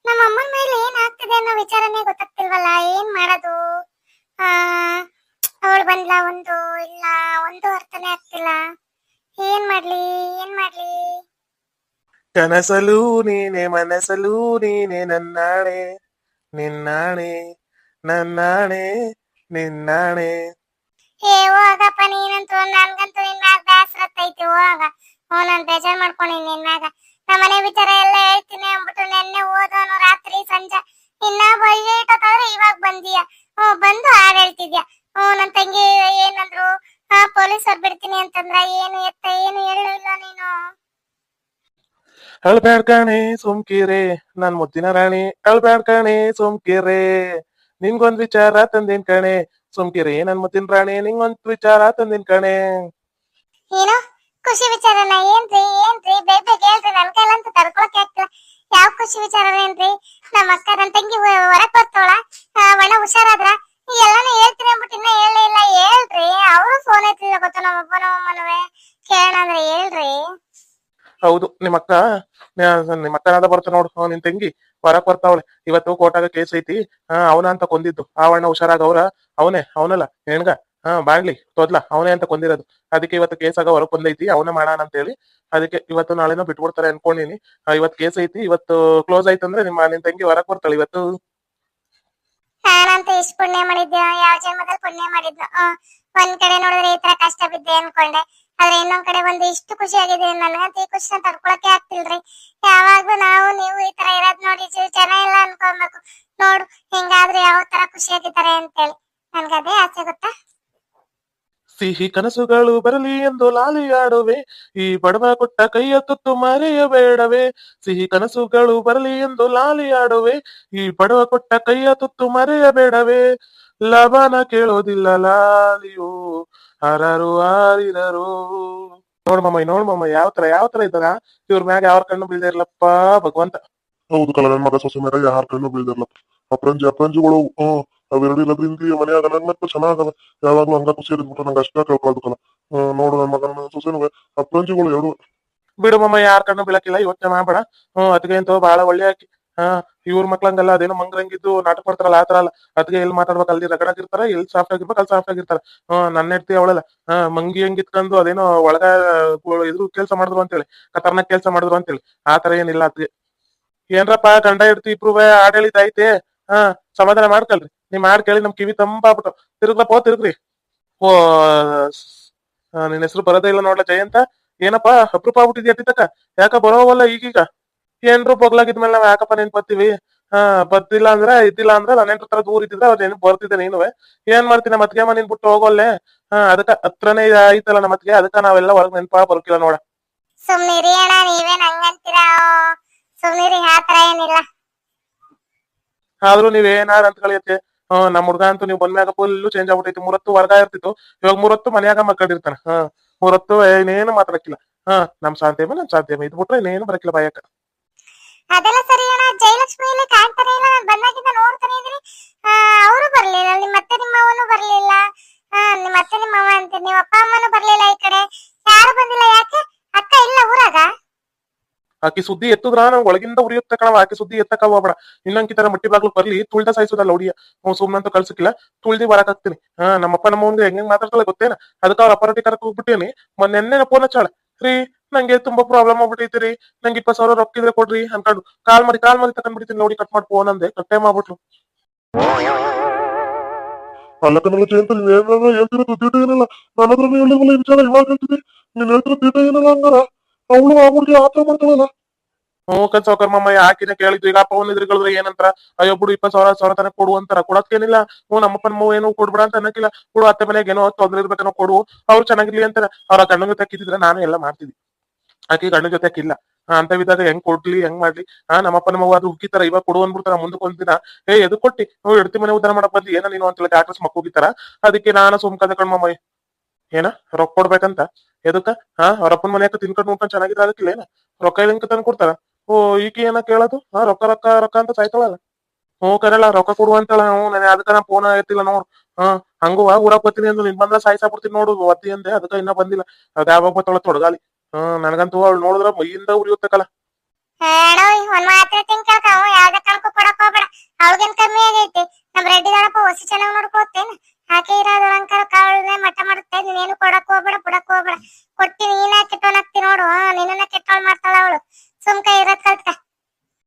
ನಮ್ಮ ಅಮ್ಮನ ಮೇಲೆ ಏನ್ ಆಗ್ತಿದೆ ಅನ್ನೋ ವಿಚಾರನೇ ಗೊತ್ತಾಗ್ತಿಲ್ವಲ್ಲ. ಏನ್ ಮಾಡೋದು? ಆ ಅವಳು ಬಂದ್ಲ ಒಂದು ಇಲ್ಲ, ಒಂದು ಅರ್ಥನೇ ಆಗ್ತಿಲ್ಲ. ಏನ್ ಮಾಡ್ಲಿ ಏನ್ ಮಾಡ್ಲಿ? ಕನಸಲು ನೀನೆ ಮನಸಲು ನೀನೆ ನನ್ನಾಣೆ ನಿನ್ನಾಣೆ ನನ್ನಾಣೆ ನಿನ್ನಾಣೆ. ಹೋಗಪ್ಪ ನೀನಂತೂ, ನನ್ಗಂತೂ ನಿನ್ನ ಬೇಸರತ್ತೈತಿ. ಹೋಗ ನಾನ್ ಬೇಜಾರ್ ಮಾಡ್ಕೊಂಡಿನಿ ನಿನ್ನಾಗ. ನಮ್ಮನೆ ವಿಚಾರ ಎಲ್ಲ ಹೇಳ್ತೀನಿ ಅಂದ್ಬಿಟ್ಟು ನೆನ್ನೆ ಓದೋನು ರಾತ್ರಿ ಸಂಜೆ ಇನ್ನ ಬೈಟಾದ್ರೆ ಇವಾಗ ಬಂದಿಯ. ಬಂದು ಹಾಡ್ ಹೇಳ್ತಿದ್ಯಾ. ನನ್ ತಂಗಿ ಏನಂದ್ರು, ಪೊಲೀಸರು ಬಿಡ್ತೀನಿ ಅಂತಂದ್ರ ಏನು ಎತ್ತ ಏನು ಹೇಳು ಇಲ್ಲ ನೀನು. ಅಳ್ಬ್ಯಾಡ್ ಕಣೆ ಸುಮ್ಕಿರೆ ನನ್ ಮುದ್ದಿನ ರಾಣಿ, ಅಳ್ಬ್ಯಾಡ್ ಕಣೆ ಸುಮ್ಕಿರೆ ನಿಂಗೊಂದ್ ವಿಚಾರ ತಂದಿನ್ ಕಣೆ. ಸುಮ್ಕಿರೆ ನನ್ ಮುದ್ದಿನ ರಾಣಿ, ನಿಂಗೊಂದ್ ವಿಚಾರ ತಂದಿನ್ ಕಣೆ. ಏನು ಖುಷಿ ವಿಚಾರನ? ಏನ್ರಿ ಏನ್ರಿ ಬೇಗ ಬೇಗ ಹೇಳ್ರಿ, ನನ್ ಕೈಲಂತೂ ತಡ್ಕೊಳಕ್ ಆಗ್ತಿಲ್ಲ. ಯಾವ ಖುಷಿ ವಿಚಾರನೇನ್ರಿ? ನಮ್ಮ ಅಕ್ಕ ನನ್ ತಂಗಿ ಹೊರಗ್ ಬರ್ತಾವಳ, ಒಣ ಹುಷಾರಾದ್ರ ಎಲ್ಲಾನು ಹೇಳ್ತೀನಿ ಅಂದ್ಬಿಟ್ಟು ಇನ್ನ ಹೇಳೇ ಇಲ್ಲ. ಹೇಳ್ರಿ, ಅವರು ಫೋನ್ ಐತಿಲ್ಲ ಗೊತ್ತ ನಮ್ಮಪ್ಪನ ಅಮ್ಮನವೇ, ಕೇಳೋಣ ಅಂದ್ರೆ ಹೇಳ್ರಿ. ಹೌದು ನಿಮ್ಮಕ್ಕ ನಿಮ್ಮಕ್ಕನಾದ ಬರ್ತ ನೋಡು. ನಿನ್ ತಂಗಿ ಹೊರಕ್ ಬರ್ತಾವಳೆ. ಇವತ್ತು ಕೋರ್ಟಾಗ ಕೇಸ್ ಐತಿ. ಅವನ ಅಂತ ಕೊಂದಿದ್ದು ಆವಣ್ಣ ಹುಷಾರಾಗ ಅವನಲ್ಲ ಹೆಣ್ಗ. ಬಾಗ್ಲಿ ತೊದ್ಲ ಅವನೇ ಅಂತ ಕೊಂದಿರೋದು. ಅದಕ್ಕೆ ಇವತ್ತು ಕೇಸ್ ಆಗ ಹೊರಗ್ ಬಂದೈತಿ, ಅವನೇ ಮಾಡೋಣ ಅಂತ ಹೇಳಿ. ಅದಕ್ಕೆ ಇವತ್ತು ನಾಳೆನೋ ಬಿಟ್ಬಿಡ್ತಾರೆ ಅನ್ಕೊಂಡಿನಿ. ಇವತ್ತು ಕೇಸ್ ಐತಿ, ಇವತ್ತು ಕ್ಲೋಸ್ ಆಯ್ತಂದ್ರೆ ನಿನ್ ತಂಗಿ ಹೊರಕ್ ಬರ್ತಾಳೆ ಇವತ್ತು. ನಾನಂತ ಇಷ್ಟ ಪುಣ್ಯ ಮಾಡಿದ್ದೆ, ಯಾವ ಜನ್ಮದಲ್ಲಿ ಪುಣ್ಯ ಮಾಡಿದ್ನು. ಒಂದ್ ಕಡೆ ನೋಡಿದ್ರೆ ಈ ತರ ಕಷ್ಟ ಬಿದ್ದೆ ಅನ್ಕೊಂಡೆ, ಆದ್ರೆ ಇನ್ನೊಂದ್ ಕಡೆ ಒಂದು ಇಷ್ಟು ಖುಷಿ ಆಗಿದೆ. ನನ್ಗಂತ ಈ ಖುಷಿನ ತಡ್ಕೊಳಕ್ಕೆ ಆಗ್ತಿಲ್ರಿ. ಯಾವಾಗ್ಲೂ ನಾವು ನೀವು ಈ ತರ ಇರೋದ್ ನೋಡಿ ಜನ ಎಲ್ಲ ಅನ್ಕೊಬೇಕು, ನೋಡು ಹಿಂಗಾದ್ರೆ ಯಾವ ತರ ಖುಷಿ ಆಗಿದ್ದಾರೆ ಅಂತೇಳಿ. ನನ್ಗದೇ ಆಸೆ ಗೊತ್ತಾ. ಸಿಹಿ ಕನಸುಗಳು ಬರಲಿ ಎಂದು ಲಾಲಿಯಾಡುವೆ, ಈ ಬಡವ ಕೊಟ್ಟ ಕೈಯ ತುತ್ತು ಮರೆಯಬೇಡವೇ. ಸಿಹಿ ಕನಸುಗಳು ಬರಲಿ ಎಂದು ಲಾಲಿಯಾಡುವೆ, ಈ ಬಡವ ಕೊಟ್ಟ ಕೈಯ ತುತ್ತು ಮರೆಯಬೇಡವೇ. ಲಾಭನ ಕೇಳೋದಿಲ್ಲ ಲಾಲಿಯೋ, ಹರರು ಹಾರಿದರು. ನೋಡ್ ಮಮ್ಮ ಯಾವ ತರ ಇದ್ದಾರ. ಇವ್ರ ಮ್ಯಾಗ ಯಾರ ಕಣ್ಣು ಬೀಳ್ದೇ ಇರ್ಲಪ್ಪ ಭಗವಂತ. ಹೌದು ಕಲ ನನ್ ಮಗ ಸೊಸೆ ಮೇಲೆ ಯಾರ ಕಣ್ಣು ಬೀಳ್ದಿರ್ಲಪ್ಪ. ಅಪ್ರಂಜಿಗಳು ಅವೆರಡು ಇರೋದ್ರಿಂದ ಮನ್ಯಾಗ ನನ್ಗಂತೂ ಚೆನ್ನಾಗಲ್ಲ. ಯಾವಾಗ್ಲೂ ಹಂಗ ಖುಷಿ ಇದ್ಬಿಟ್ಟು ನಂಗೆ ಅಷ್ಟ ಕೇಳ್ಕೊಳ್ಬೇಕಲ್ಲ. ನೋಡು ನನ್ ಮಗನ ಸೊಸೆನು ಅಪ್ರಂಜಿಗಳು ಎರಡು. ಬಿಡು ಮಮ್ಮ, ಯಾರ ಕಣ್ಣು ಬೀಳಕ್ಕಿಲ್ಲ, ಯೋಚನೆ ಮಾಡ್ಬೇಡ. ಅದಕ್ಕೆ ಅಂತೂ ಬಹಳ ಒಳ್ಳೆ ಆಕಿ. ಇವ್ರ ಮಕ್ಳಂಗಲ್ಲ, ಅದೇನೋ ಮಂಗ್ರಂಗಿದ್ದು ನಾಟಕ ಮಾಡ್ತಾರಲ್ಲ ಆತರ ಅಲ್ಲ. ಅದಕ್ಕೆ ಎಲ್ಲಿ ಮಾತಾಡ್ಬೇಕು ಅಲ್ಲಿ ರಗಡಾಗಿರ್ತಾರ, ಎಲ್ಲಿ ಸಾಫ್ಟ್ ಆಗಿರ್ಬೇಕು ಅಲ್ಲಿ ಸಾಫ್ಟ್ ಆಗಿರ್ತಾರ. ನನ್ನ ಹೆಂಡ್ತಿ ಅವಳಲ್ಲ. ಮಂಗಿ ಹಂಗಿತ್ಕೊಂಡು ಅದೇನೋ ಒಳಗ ಇದ್ರು ಕೆಲ್ಸ ಮಾಡಿದ್ರು ಅಂತೇಳಿ, ಖತರ್ನಾಕ್ ಕೆಲ್ಸ ಮಾಡಿದ್ರು ಅಂತೇಳಿ. ಆತರ ಏನಿಲ್ಲ ಅದಕ್ಕೆ. ಏನ್ರಪ್ಪ ಗಂಡ ಹೆಂಡ್ತಿ ಇಬ್ರು ಆಡಳಿತ ಐತೆ. ಸಮಾಧಾನ ಮಾಡ್ಕಲ್ರಿ. ನಿಮ್ ಹಾಡ್ ಕೇಳಿ ನಮ್ ಕಿವಿ ತಂಪಾಗ್ಬಿಟ್ಟು. ತಿರುಗ್ರಿ. ಓ ನಿನ್ ಹೆಸರು ಬರೋದೇ ಇಲ್ಲ ನೋಡ್ಲ ಜಯಂತ. ಏನಪ್ಪಾ ಅಪ್ರೂಪ ಆಗ್ಬಿಟ್ಟಿದ್ಯಾ ಅಟ್ಟಿತಕ್ಕ? ಯಾಕ ಬರೋವಲ್ಲ ಈಗೀಗ? ಏನ್ರು ಬಗ್ಲಾಗಿದ್ಮೇಲೆ ನಾವ್ ಯಾಕಪ್ಪ ನೆನ್ಪತ್ತೀವಿ? ಬದ್ದಿಲ್ಲ ಅಂದ್ರೆ ಇದ್ದಿಲ್ಲ ಅಂದ್ರೆ ನನ್ನ ತರ ದೂರ ಇದ್ದಿದ್ರೆ ಅವ್ರ ನೆನಪು ಬರ್ತಿದ್ದೆ. ನೀನುವೆ ಏನ್ ಮಾಡ್ತೀನಿ, ಮತ್ಗೆ ನಿನ್ ಬಿಟ್ಟು ಹೋಗೋಲ್ಲೆ. ಅದಕ್ಕ ಹತ್ರನೇ ಐತಲ್ಲ ನಮ್ಮತ್ಗೆ, ಅದಕ್ಕ ನಾವೆಲ್ಲ ಹೊರಗ್ ನೆನಪಾ ಬರೋಕಿಲ್ಲ ನೋಡ. ಸುಮ್ನಿರಿ ಅಣ್ಣ, ನೀವೇನ್ ಹಂಗಂತೀರಾ? ಸುಮ್ನಿರಿ, ಆತರ ಏನಿಲ್ಲ. ಆದ್ರೂ ನೀವೇನಾರ ಅಂತ ಕಳಿಯತ್ತೆ. ನಮ್ ಹುಡ್ಗ ಅಂತೂ ನೀವು ಬಂದ್ಮ್ಯಾಗ ಫುಲ್ಲು ಚೇಂಜ್ ಆಗ್ಬಿಟ್ಟೈತಿ. ಮೂರತ್ತು ವರ್ಗ ಇರ್ತಿತ್ತು, ಇವಾಗ ಮೂರತ್ತು ಮನ್ಯಾಗ ಮಕ್ಕಳಿರ್ತಾನ. ಮೂರತ್ತು ಇನ್ನೇನು ಮಾತಾಡಕ್ಕಿಲ್ಲ. ನಮ್ ಶಾಂತಿ ಇದ್ ಬಿಟ್ರೆ ಇನ್ನೇನು ಬರಕಿಲ್ಲ ಬಾಯಕ್ಕ. ಅದೆಲ್ಲ ಸರಿ ಅಣ್ಣ. ಜಯಲಕ್ಷ್ಮಿ ಇಲ್ಲಿ ಕಾಣ್ತಾನೆ ಇಲ್ಲ, ನಾನು ಬಂದಾಗಿಂದ ನೋಡ್ತಾನೆ ಇದೀನಿ. ಅವರು ಬರ್ಲಿಲ್ಲ, ನಿಮ್ಮ ಅತ್ತೆ ನಿಮ್ಮ ಅವನು ಬರ್ಲಿಲ್ಲ. ನಿಮ್ಮ ಅತ್ತೆ ನಿಮ್ಮ ಅವ ಅಂತ ನಿಮ್ಮ ಅಪ್ಪ ಅಮ್ಮನು ಬರ್ಲಿಲ್ಲ. ಈ ಕಡೆ ಯಾರು ಬಂದಿಲ್ಲ, ಯಾಕೆ? ಅಕ್ಕ ಇಲ್ಲ ಊರಾಗ? ಆಕಿ ಸುದ್ದಿ ಎತ್ತುದ್ರ ನಂಗೆ ಒಳಗಿಂದ ಉರಿಯುತ್ತೆ ಕಣವ. ಆಕಿ ಸುದ್ದಿ ಎತ್ತಕ ಹೋಗ್ಬೇಡ. ಇನ್ನೊಂದ್ಕಿತರ ಮಟ್ಟಿ ಬಾಗ್ಲು ಬರ್ಲಿ ತುಳ್ದ ಸಾಯಿಸೋದಲ್ಲ ಹೊಡಿಯ. ಸುಮ್ನಂತೂ ಕಳ್ಸಕ್ಕಿಲ್ಲ, ತುಳ್ದಿ ಬರಕ್ ಹಾಕ್ತೀನಿ. ನಮ್ಮಪ್ಪ ನಮ್ಮ ಮುಂದೆ ಹೆಂಗ್ ಮಾತಾಡ್ತಾಳೆ ಗೊತ್ತೇನ? ಅದಕ್ಕೆ ಅವ್ರ ಅಪರಟಿ ಕರಕ್ ಹೋಗ್ಬಿಟ್ಟೇನಿ. ಮೊನ್ನೆ ಫೋನ್ ಹಚ್ಚಾಳ. ರೀ ನಂಗೆ ತುಂಬಾ ಪ್ರಾಬ್ಲಮ್ ಆಗ್ಬಿಟ್ಟೈತಿರಿ, ನಂಗೆ 20,000 ರೊಕ್ಕಿದ್ರೆ ಕೊಡ್ರಿ ಅನ್ಕೊಂಡು ಕಾಲ್ ಮಾಡಿ ತಕೊಂಡ್ಬಿಡ್ತೀನಿ ನೋಡಿ. ಕಟ್ ಮಾಡಿ ಫೋನ್ ಅಂದೆ, ಕಟ್ಟೆ ಮಾಡ್ಬಿಟ್ಲು. ಅಲ್ಲಕನಲ್ಲ ಜಯಂತ, ನೀನ್ ಏನಾರ ಹೇಳ್ತಿರೋದು ತೀಟ ಏನಿಲ್ಲ. ನನ್ನ ಹತ್ರ ಹೇಳಿಲ್ಲ ಈ ವಿಚಾರ, ಇವಾಗ ಹೇಳ್ತಿದ್ದಿ. ನೀನ್ ಹೇಳ್ತಿರೋ ತೀಟ ಏನಿಲ್ಲ ಹಂಗಾರ. ಅವಳು ಆ ಹುಡುಗಿ ಆತರ ಮಾಡ್ತಾಳಲ್ಲ. ಸಾವ್ಕರ್ ಮಮ್ಮ ಯಾಕಿನ ಕೇಳಿದ್ದು. ಈಗ ಅಪ್ಪ ಒಂದ್ ಇದ್ರಿಗಳಿದ್ರೆ ಏನಂತಾರ, ಅಯ್ಯೋ ಬಿಡು 20,000 ತನಕ ಕೊಡು ಅಂತಾರ. ಕೊಡೋದ್ಕೇನಿಲ್ಲ. ನಮ್ಮಪ್ಪನ ಮಗು ಏನು ಕೊಡ್ಬಿಡ ಅಂತ ಅನ್ನಕ್ಕಿಲ್ಲ. ಕೊಡು, ಅತ್ತೆ ಮನೆಗೆ ಏನೋ ತೊಂದ್ರೆ ಇರ್ಬೇಕನೋ ಕೊಡು, ಅವ್ರು ಚೆನ್ನಾಗಿರ್ಲಿ ಅಂತಾರ. ಅವ್ರ ಗಂಡನ ಜೊತೆ ಕಿತ್ತಿದ್ರೆ ನಾನು ಎಲ್ಲ ಮಾಡ್ತಿದ್ವಿ. ಆಕಿ ಗಂಡನ ಜೊತೆ ಕಿಲ್ಲ. ಅಂತವಿದ್ದಾಗ ಹೆಂಗ್ ಕೊಡ್ಲಿ ಹೆಂಗ್ ಮಾಡ್ಲಿ? ನಮ್ಮಪ್ಪನ ಮಗು ಅದು ಉಕ್ಕಿತಾರ, ಇವಾಗ ಕೊಡು ಅಂದ್ಬಿಡ್ತಾರ. ಮುಂದಕ್ಕೆ ಒಂದಿನ ಎದು ಕೊಟ್ಟಿ ನಾವು ಎಡ್ತಿ ಮನೆ ಉದ್ದಾರ ಮಾಡಕ್ ಬಂದಿ ಏನ ನೀನು ಅಂತ ಡಾಕ್ಟರ್ಸ್ ಮಕ್ಕೋಗಿತಾರ. ಅದಕ್ಕೆ ನಾನು ಸುಮ್ಕದ ಕಣ್ಮಮ್ಮ. ಏನ ರೊಕ್ಕ ಕೊಡ್ಬೇಕಂತ? ಎದಕ್ಕ? ಅವ್ರಪ್ಪನ ಮನೆಯಕ್ಕ ತಿನ್ಕೊಂಡು ನೋಡ್ಕೊಂಡು ಚೆನ್ನಾಗಿದ್ರೆ ಅದಕ್ಕಿಲ್ಲ ಏನ ರೊಕ್ಕ ಹೆಂಗ್ ತಂದು ಕೊಡ್ತಾರ? ಈಕಿ ಏನ ಕೇಳೋದು? ರೊಕ್ಕ ರೊಕ್ಕ ರೊಕ್ಕ ಅಂತ ಸಾಯ್ತಾಳಲ್ಲ. ಕರಲ್ಲ ರೊಕ್ಕ ಕೊಡುವಂತಾಳ. ನಾನು ಅದಕ್ಕ ನಾ ಫೋನ್ ಎತ್ತಿಲ್ಲ ನೋಡು. ಹಂಗುವ ಊರಾಗ ಬರ್ತೀನಿ ಅಂದ್ರೆ ನಿನ್ ಬಂದ್ರ ಸಾಯ್ಸಾಬಿಡ್ತೀನಿ ನೋಡು ಒತ್ತಿ ಅಂದೆ. ಅದಕ್ಕ ಇನ್ನ ಬಂದಿಲ್ಲ. ಅದ್ ಯಾವಾಗ ಬತ್ತೊಳ ತೊಡಗಾಲಿ. ನನಗಂತೂ ಅವಳು ನೋಡಿದ್ರ ಮೈಯಿಂದ ಉರಿಯುತ್ತಕಲ್ಲ. ಹೇಳೋ ಒಂದ್ ಮಾತ್ರ ತಿಂಕಳ್ಕ ಯಾವ್ದೇ ಕಣಕ್ಕೂ ಕೊಡಕ್ ಹೋಗ್ಬೇಡ. ಅವಳಿಗೇನ್ ಕಮ್ಮಿ ಆಗೈತಿ? ನಮ್ ರೆಡ್ಡಿ ದಳಪ್ಪ ಹೊಸಿ ಚೆನ್ನಾಗ್ ನೋಡ್ಕೋತೇನೆ. ಆಕೆ ಇರೋದು ಅಲಂಕಾರ ಕಾವಳನೆ ಮಠ ಮಾಡುತ್ತೆ. ನೀನೇನು ಕೊಡಕ್ ಹೋಗ್ಬೇಡ ಬಿಡಕ್ ಹೋಗ್ಬೇಡ. ಕೊಟ್ಟಿ ನೀನ ಕೆಟ್ಟವನಾಗ್ತಿ ನೋಡು. ನಿನ್ನ ಕೆಟ್ಟವಳು ಮಾಡ್ತಾಳ ಅವಳು. ಸುಮ್ಕ ಇರೋದ್ ಕಲ್ತ್ಕ.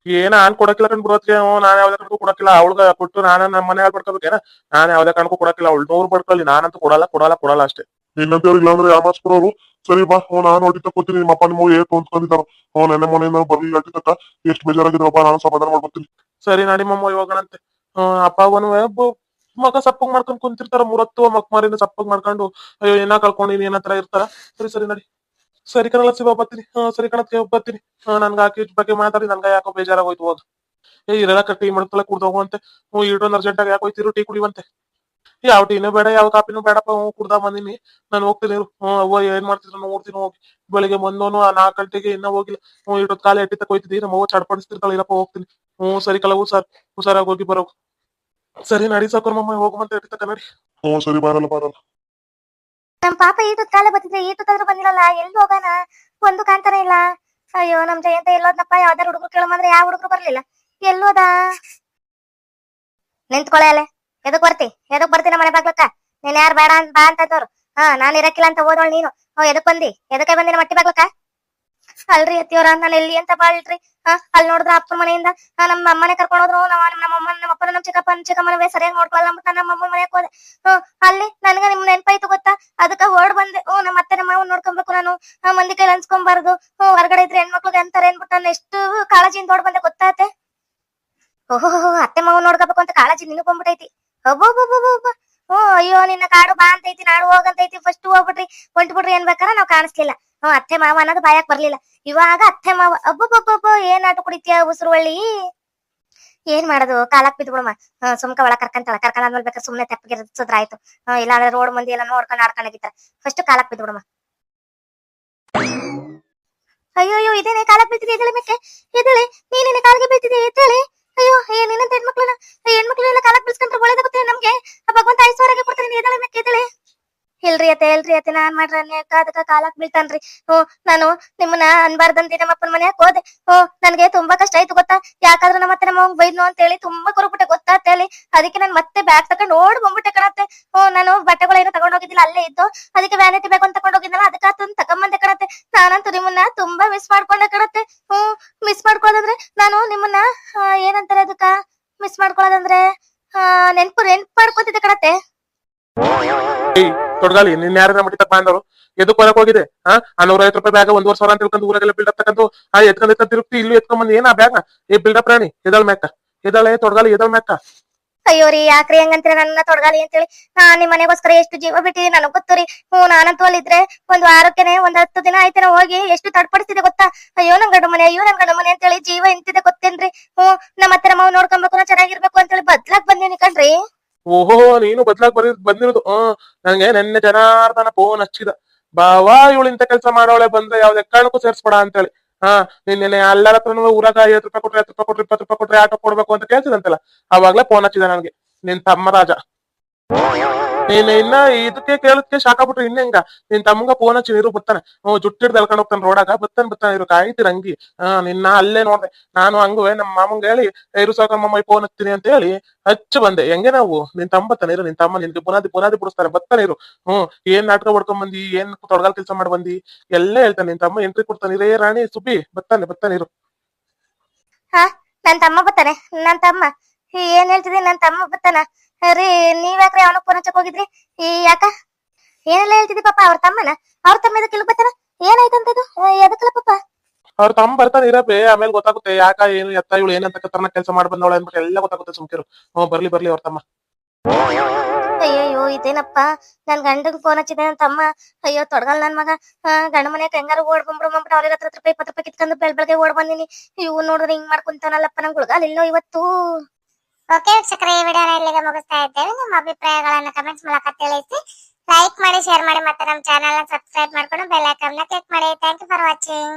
ಏನ ನಾನ್ ಕೊಡಕಿಲ್ಲ ಕಣ್ ಬರೋದ್ಕೆ ನಾನ್ ಯಾವ್ದೇ ಕಣಕ್ಕೂ ಕೊಡಕಿಲ್ಲ. ಅವಳ್ಗ ಕೊಟ್ಟು ನಾನು ನಮ್ಮ ಮನೆ ಹಾಳು ಪಡ್ಕೋಬೇಕೇನ? ನಾನ್ ಯಾವ್ದೇ ಕಣಕ್ಕೂ ಕೊಡಕಿಲ್ಲ. ಅವಳು 100 ಪಡ್ಕೊಳ್ಳಿ, ನಾನಂತೂ ಕೊಡಲ್ಲ ಕೊಡಲ್ಲ ಕೊಡಲ್ಲ ಅಷ್ಟೇ. ನಿನ್ನಂತ ಇಲ್ಲ ಅಂದ್ರೆ ಯಾಮಾಸ್ಕೊರೋರು. ಸರಿ ಬಾ, ನಾನು ಹೊಟ್ಟಿ ತಕ್ಕೋತೀನಿ. ನಿಮ್ಮ ಅಪ್ಪ ನಿಮ್ಮ ಏಟ್ ಹೊಂದ್ಕೊಂಡಿದ್ದಾರ. ನೆನ್ನೆ ಮೊನ್ನೆಯಿಂದ ಬರ್ಲಿಲ್ಲ ಹೊಟ್ಟಿ ತಕ್ಕ. ಎಷ್ಟು ಬೇಜಾರಾಗಿದ್ರಪ್ಪ, ನಾನು ಸಮಾಧಾನ ಮಾಡ್ಕೊತೀನಿ. ಸರಿ ನಡಿಮಮ್ಮ ಹೋಗೋಣಂತೆ. ಅಪ್ಪವನು ಮಗ ಸಪ್ಪಗ್ ಮಾಡ್ಕೊಂಡ್ ಕುಂತಿರ್ತಾರ. ಮುರತ್ತು ಮಕ್ಮಾರಿನ ಸಪ್ಪಗ್ ಮಾಡ್ಕೊಂಡು ಅಯ್ಯೋ ಏನ ಕಳ್ಕೊಂಡಿನಿ ಏನತ್ರ ಇರ್ತಾರ. ಸರಿ ಸರಿ ನಡಿ. ಸರಿ ಕಣಲ್ಲ ಶಿವ ಬರ್ತೀನಿ. ಸರಿ ಕಣಕ್ಕೆ ಬರ್ತೀನಿ. ನನ್ಗ ಆಕಿ ಬಗ್ಗೆ ಮಾತಾಡಿ ನನ್ಗ ಯಾಕೋ ಬೇಜಾರಾಗೋಯ್ತು. ಹೋದ್ ಇರೆಲ್ಲ ಟೀ ಮಾಡ್ತಲ್ಲ ಕುಡ್ದು ಹೋಗುವಂತೆ. ಇಡೊಂದು ಅರ್ಜೆಂಟ್ ಆಗಿ ಯಾಕೆ ಹೋಯ್ತಿರು ಟೀ ಕುಡಿಯುವಂತೆ. ಯಾವ ಟೀನೂ ಬೇಡ ಯಾವ ಕಾಪಿನೂ ಬೇಡಪ್ಪ. ಕುಡ್ದಾ ಬಂದಿನಿ. ನಾನು ಹೋಗ್ತೀನಿ. ಅವ್ವ ಏನ್ ಮಾಡ್ತಿದ್ರು ನೋಡ್ತೀನಿ ಹೋಗಿ. ಬೆಳಿಗ್ಗೆ ಬಂದೋನು 4 ಗಂಟೆಗೆ ಇನ್ನ ಹೋಗಿಲ್ಲ. ಇಡೋದ್ ಕಾಲ ಎಟ್ಟಿ ತಕ ಹೋಯ್ತಿದ್ದಿ. ನಮ್ಮ ಅವ್ವ ಚಡ್ಪಡಿಸ್ತಿರ್ತಾಳೆ. ಇರಪ್ಪ ಹೋಗ್ತೀನಿ. ಸರಿ ಕಲ ಹುಷಾರಾಗಿ ಹೋಗಿ ಬರೋ. ಸರಿ ನಡಿ ಸಾಕೋರ್ ಮಮ್ಮ ಹೋಗುವಂತ ಎಟ್ಟಿ ತಕ ನಡಿ. ಸರಿ ಬಾರಲ್ಲ ಬಾರಲ್ಲ. ನಮ್ ಪಾಪ ಈಟದ್ ಕಾಲ ಬತ್ತಿದ್ರೆ ಈಟದಾದ್ರೂ ಬಂದಿಲ್ಲಲ್ಲ. ಎಲ್ಲಿ ಹೋಗೋಣ ಒಂದು ಕಾಂತಾನೆ ಇಲ್ಲ. ಅಯ್ಯೋ ನಮ್ ಜಯಂತ ಎಲ್ಲೋದ್ನಪ್ಪ. ಯಾವ್ದಾರು ಹುಡುಗರು ಕೇಳಂದ್ರೆ ಯಾವ ಹುಡುಗರು ಬರ್ಲಿಲ್ಲ. ಎಲ್ಲೋದ? ನಿಂತ್ಕೊಳ್ಳೆ ಅಲ್ಲೇ. ಎದಕ್ ಬರ್ತಿ ನಮ್ಮ ಮನೆ ಬಾಗ್ಲಕ್ಕ? ನೀನ್ ಯಾರು ಬೇಡ ಅಂತ ಬಾ ಅಂತ ಇದ್ದವ್ರು. ನಾನ್ ಇರಕ್ಕಿಲ್ಲ ಅಂತ ಹೋದವಳು ನೀನು. ಎದಕ್ ಬಂದಿ? ಎದಕ್ಕೆ ಬಂದಿ ನಮ್ಮ ಮಟ್ಟಿ ಬಾಗ್ಲಕ್ಕ? ಅಲ್ರಿ ಅತ್ತಿಯವ್ರ, ನಾನು ಎಲ್ಲಿ ಅಂತ ಬಾಳ್ರಿ. ಅಲ್ಲಿ ನೋಡಿದ್ರ ಅಪ್ಪನ ಮನೆಯಿಂದ ನಮ್ಮ ಅಮ್ಮನೆ ಕರ್ಕೊಂಡು ಹೋದ್ರು. ನಮ್ಮ ಅಪ್ಪನ ನಮ್ಮ ಚಿಕ್ಕಮ್ಮನವೇ ಸರಿಯಾಗಿ ನೋಡ್ಕೊಳ್ಳಲ್ಲ ಅಂದ್ಬಿಟ್ಟು ನಮ್ಮ ಅಮ್ಮನ ಮನೆಗೆ ಹೋದೆ. ಅಲ್ಲಿ ನನ್ಗ ನಿಮ್ ನೆನಪಾಯ್ತು ಗೊತ್ತಾ? ಅದಕ್ಕ ಹೊರಡ್ ಬಂದೆ. ನಮ್ಮ ಅತ್ತೆ ನಮ್ಮ ಮಾವನ್ ನೋಡ್ಕೊಬೇಕು ನಾನು. ಮಂದಿ ಕೈಲಿ ಅನ್ಸ್ಕೊಂಬಾರ್ದು. ಹೊರಗಡೆ ಇದ್ರೆ ಹೆಣ್ಮಕ್ಳಿಗೆ ಅಂತಾರೆ ಅನ್ಬಿಟ್ಟು ನಾನು ಎಷ್ಟು ಕಾಳಜಿಯಿಂದ ಹೊರಡ್ ಬಂದೆ ಗೊತ್ತಾತೆ. ಓಹೋ, ಅತ್ತೆ ಮಾವನ್ ನೋಡ್ಕೋಬೇಕು ಅಂತ ಕಾಳಜಿ ನಿನಗ್ ಬಂದ್ಬಿಟ್ಟೈತಿ. ಒಬ್ಬೊಬ್ಬೊಬ್ಬೊಬ್ಬ. ಅಯ್ಯೋ ನಿನ್ನ ಕಾಡು ಬಾ ಅಂತೈತಿ, ನಾಡು ಹೋಗಂತೈತಿ. ಫಸ್ಟ್ ಹೋಗ್ಬಿಟ್ರಿ ಹೊಂಟ್ಬಿಟ್ರಿ ಅನ್ಬೇಕಾರ ನಾವ್ ಕಾಣಿಸ್ಲಿಲ್ಲ. ಅತ್ತೆ ಮಾವ ಅನ್ನೋದು ಬಾಯಕ್ ಬರ್ಲಿಲ್ಲ. ಇವಾಗ ಅತ್ತೆ ಮಾವ. ಒಬ್ಬೊಬ್ಬೊಬ್ಬ ಏನ್ ಆಟ ಕುಡಿತೀಯ ಉಸಿರು ಒಳ್ಳಿ. ಏನ್ ಮಾಡೋದು? ಕಾಲಕ್ ಬಿದ್ದು ಬಿಡಮ್ಮ. ಸುಮ್ಕ ಒಳಗ್ ಕರ್ಕಂತಾಳ ಆದ್ಮೇಲೆ ಬೇಕಾದ್ರೆ ಸುಮ್ನೆ ತೆಪ್ಪಗೆ ರಚಿಸಿದ್ರ ಆಯ್ತು. ಇಲ್ಲಾಂದ್ರೆ ರೋಡ್ ಮಂದಿ ಎಲ್ಲ ನೋಡ್ಕೊಂಡು ಆಡ್ಕೊಂಡಾಗಿತ್ತಾರ. ಫಸ್ಟ್ ಕಾಲಕ್ ಬಿದ್ದು ಬಿಡಮ್ಮ. ಅಯ್ಯೋ ಇದೇನೆ ಕಾಲಕ್ ಬೀಳ್ತಿದೆ. ಎದಳಿ ಮೇಕೆ ಎದಳಿ. ನೀನೇನೆ ಕಾಲಿಗೆ ಬೀಳ್ತಿದೆ ಎದ್ದೇಳಿ. ಅಯ್ಯೋ ಏನಂತ ಹೆಣ್ಮಕ್ಳನ್ನ ಕಾಲಕ್ ಬೀಳ್ಸ್ಕೊಂಡ್ರೆ ಒಳ್ಳೇದಾಗುತ್ತೆ ನಮ್ಗೆ. ಭಗವಂತ ಐಶ್ವರ್ಯಗೆ ಕೊಡ್ತೀನಿ. ಎದಳಿ ಮೇಕೆ ಎದಳಿ. ಇಲ್ರಿ ಅತ್ತೆ ನಾನ್ ಮಾಡ್ರಿ ಅದಕ್ಕ ಕಾಲಕ್ ಬೀಳ್ತಾನ್ರಿ. ನಾನು ನಿಮ್ಮನ್ನ ಅನ್ಬಾರ್ದಂದಿ ನಮ್ಮ ಅಪ್ಪನ ಮನೆಯಾಗ ಹೋದೆ. ನನ್ಗೆ ತುಂಬಾ ಕಷ್ಟ ಆಯ್ತು ಗೊತ್ತಾ? ಯಾಕಾದ್ರೆ ನಮ್ಮ ಅತ್ತೆ ನಮ್ಮ ಬೈದ್ನು ಅಂತ ಹೇಳಿ ತುಂಬಾ ಕೊರಗ್ಬಿಟ್ಟೆ ಗೊತ್ತಾ ಅಂತ ಹೇಳಿ. ಅದಕ್ಕೆ ನಾನು ಮತ್ತೆ ಬ್ಯಾಗ್ ತಗೊಂಡು ಓಡ್ ಬಂದ್ಬಿಟ್ಟೆ ಕಣತ್ತೆ. ನಾನು ಬಟ್ಟೆಗಳೇನು ತಗೊಂಡೋಗಿದ್ದಿಲ್ಲ, ಅಲ್ಲೇ ಇದ್ದು. ಅದಕ್ಕೆ ವ್ಯಾನಿಟಿ ಬ್ಯಾಗ್ ಅಂತ ತಗೊಂಡೋಗಿದ್ನಲ್ಲ, ಅದಕ್ಕೆ ಅದನ್ನ ತಗೊಂಬಂದೆ ಕಣತ್ತೆ. ನಾನಂತೂ ನಿಮ್ಮನ್ನ ತುಂಬಾ ಮಿಸ್ ಮಾಡ್ಕೊಂಡೆ ಕಣತ್ತೆ. ಮಿಸ್ ಮಾಡ್ಕೊಳ್ಳೋದಂದ್ರೆ ನಾನು ನಿಮ್ಮನ್ನ ಏನಂತಾರೆ ಅದಕ್ಕ ಮಿಸ್ ಮಾಡ್ಕೊಳ್ಳೋದಂದ್ರೆ ನೆನ್ಪು ಮಾಡ್ಕೊತಿದ್ದೆ ಕಣತ್ತೆ. ತೊಡ್ಗಾಲಿ ನಿನ್ ಯಾರ ಮಟ್ಟಿ ತಪ್ಪ ಅಂದವರು ಎದಕ್ ಹೊರಕ್ ಹೋಗಿದೆ? 150 ರೂಪಾಯಿ ಬ್ಯಾಗ 1,500 ಅಂತ ತಿಳ್ಕೊಂಡು ಊರಾಗೆಲ್ಲ ಬಿಲ್ಡಪ್ ತಕ್ಕಂಡು ಎತ್ಕೊಂಡ್ ತಿರುಗ್ತಿ. ಇಲ್ಲೂ ಎತ್ಕೊಂಡ್ ಏನ ಬ್ಯಾಗ? ಬಿಲ್ಡಪ್ ರಾಣಿ ಎದಳ್ ಮ್ಯಾಕ ಎದಳೆ ತೊಡ್ಗಾಲಿ ಎದಳ್ ಮ್ಯಾಕ. ಅಯ್ಯೋ ರೀ ಯಾಕ್ರಿ ಹಂಗಂತೀರ ನನ್ನ ತೊಡ್ಗಾಲಿ ಅಂತೇಳಿ? ನಿಮ್ ಮನೆಗೋಸ್ಕರ ಎಷ್ಟು ಜೀವ ಬಿಟ್ಟಿರಿ ನನಗ್ ಗೊತ್ತು ರೀ. ನಾನಂತೂ ಅಲ್ಲಿದ್ರೆ ಒಂದ್ ವಾರಕ್ಕೆನೆ 10 ದಿನ ಆಯ್ತೇನೆ ಹೋಗಿ ಎಷ್ಟು ತಡ್ಪಡಿಸ್ತಿದೆ ಗೊತ್ತಾ? ಅಯ್ಯೋ ನನ್ ಗಂಡು ಮನೆ ಅಂತೇಳಿ ಜೀವ ಇಂತಿದೆ ಗೊತ್ತೇನ್ರಿ? ನಮ್ಮ ಹತ್ರ ಮಾವು ನೋಡ್ಕೊಬೇಕು, ಚೆನ್ನಾಗಿರ್ಬೇಕು ಅಂತೇಳಿ ಬದ್ಲಾಗ್ ಬಂದೇನಿ ಕಣ್ರಿ. ಓಹೋ, ನೀನು ಬದ್ಲಾಗ್ ಬಂದಿರೋದು. ನಂಗೆ ನೆನ್ನೆ ಜನಾರ್ದನ ಫೋನ್ ಹಚ್ಚಿದ. ಬಾವಾ ಇವಳು ಇಂತ ಕೆಲಸ ಮಾಡೋಳೆ, ಬಂದ್ರೆ ಯಾವ್ದೇ ಕಾರಣಕ್ಕೂ ಸೇರ್ಸ್ಬೇಡ ಅಂತೇಳಿ. ನಿನ್ನೆ ಎಲ್ಲರ ಹತ್ರನೂ ಊರಾಗ 50 ರೂಪಾಯಿ ಕೊಟ್ರೆ 20 ರೂಪಾಯಿ ಕೊಟ್ರೆ ಆಟೋ ಕೊಡ್ಬೇಕು ಅಂತ ಕೇಳ್ತಿದಂತಲ್ಲ. ಅವಾಗ್ಲೇ ಫೋನ್ ಹಚ್ಚಿದ ನನ್ಗೆ ನಿನ್ ತಮ್ಮ ರಾಜ. ನೀನ್ ಇನ್ನ ಇದಕ್ಕೆ ಕೇಳಕ್ಕೆ ಶಾಕಾಬಿಟ್ರು. ಇನ್ನೆಂಗ ನಿನ್ ತಮ್ಮಗ ಫೋನ್ ಹಚ್ಚಿ ನೀರು ಬರ್ತಾನೆ. ಜುಟ್ಟಿಡ್ದು ಎಳ್ಕೊಂಡ್ ಹೋಗ್ತಾನೆ ರೋಡಾಗ. ಬರ್ತಾನೆ ಇರು ಕಾಯ್ತಿರ ಅಂಗಿ. ನಿನ್ನ ಅಲ್ಲೇ ನೋಡ್ದೆ. ನಾನು ಹಂಗುವೆ ನಮ್ಮ ಮಾಮಂಗ ಹೇಳಿ ಇರು ಸಾಕ ಮಮ್ಮ ಫೋನ್ ಹಚ್ತೀನಿ ಅಂತ ಹೇಳಿ ಹಚ್ಚ ಬಂದೆ. ಹೆಂಗೆ ನಾವು ನಿನ್ ತಮ್ಮ ಬರ್ತಾನೆ ಇರು. ನಿನ್ ತಮ್ಮ ನಿನ್ಗೆ ಬುನಾದಿ ಬಿಡಿಸ್ತಾರೆ. ಬರ್ತಾನೆ ಇರು. ಏನ್ ನಾಟಕ ಹೊಡ್ಕೊಂಡ್ ಬಂದಿ, ಏನ್ ತೊಡಗಾಲ್ ಕೆಲಸ ಮಾಡಿ ಬಂದಿ ಎಲ್ಲ ಹೇಳ್ತಾನೆ. ನಿನ್ ತಮ್ಮ ಎಂಟ್ರಿ ಕೊಡ್ತಾನೆ. ಇರೇ ರಾಣಿ ಸುಬ್ಬಿ ಬರ್ತಾನೆ ಇರು. ನನ್ ತಮ್ಮ ಬರ್ತಾನೆ. ನನ್ ತಮ್ಮ ಏನ್ ಹೇಳ್ತಿದಿ? ನನ್ ತಮ್ಮ ಬರ್ತಾನ ರೀ. ನೀವ್ಯಾಕ್ರಿ ಅವನ ಫೋನ್ ಹಚ್ಚಕ್ ಹೋಗಿದ್ರಿ? ಯಾಕ ಏನೆಲ್ಲ ಹೇಳ್ತಿದಿ ಪಾಪ? ಅವ್ರ ತಮ್ಮ ಇದಕ್ಕೆ ಇಲ್ಲಿ ಬರ್ತಾನ? ಏನಾಯ್ತಂತದು? ಎದಕ್ಕಲ್ಲ ಪಾಪ? ಅವ್ರ ತಮ್ಮ ಬರ್ತಾನೆ ಇರಬೇ. ಆಮೇಲೆ ಗೊತ್ತಾಗುತ್ತೆ ಯಾಕ ಏನು ಎತ್ತ ಇವಳು ಏನಂತ ತರ ಕೆಲಸ ಮಾಡಿ ಬಂದವಳ ಅನ್ಬಿಟ್ಟು ಎಲ್ಲ ಗೊತ್ತಾಗುತ್ತೆ. ಸುಮ್ಕಿರು. ಬರ್ಲಿ ಅವ್ರ ತಮ್ಮ. ಅಯ್ಯೋ ಇದೇನಪ್ಪ? ನನ್ ಗಂಡಗ್ ಫೋನ್ ಹಚ್ಚಿದೆ ನನ್ ತಮ್ಮ. ಅಯ್ಯೋ ತೊಡಗಲ್ ನನ್ ಮಗ. ಗಂಡ ಮನೆಯಾಗ ಹೆಂಗಾರು ಓಡ್ ಬಂದ್ಬಿಟ್ಟು ಅವ್ರಿಗೆ 10 ರೂಪಾಯಿ 20 ರೂಪಾಯಿ ಕಿತ್ಕೊಂಡು ಬೆಳಗ್ಗೆ ಓಡ್ ಬಂದಿನಿ. ಇವ್ ನೋಡಿದ್ರೆ ಹಿಂಗ್ ಮಾಡ್ಕೊಂತಾನಲ್ಲಪ್ಪ. ನಂಗೆ ಹುಡುಗಲ್ ಇಲ್ಲೋ ಇವತ್ತು. ಓಕೆ ವೀಕ್ಷಕರೇ, ಈ ವಿಡಿಯೋನ ಇಲ್ಲಿಗೆ ಮುಗಿಸ್ತಾ ಇದ್ದೇವೆ. ನಿಮ್ಮ ಅಭಿಪ್ರಾಯಗಳನ್ನ ಕಮೆಂಟ್ಸ್ ಮೂಲಕ ತಿಳಿಸಿ. ಲೈಕ್ ಮಾಡಿ, ಶೇರ್ ಮಾಡಿ, ಮತ್ತೆ ನಮ್ಮ ಚಾನೆಲ್ ನ ಸಬ್ಸ್ಕ್ರೈಬ್ ಮಾಡ್ಕೊಂಡು ಬೆಲ್ ಐಕಾನ್ ನ ಕ್ಲಿಕ್ ಮಾಡಿ. Thank you for watching.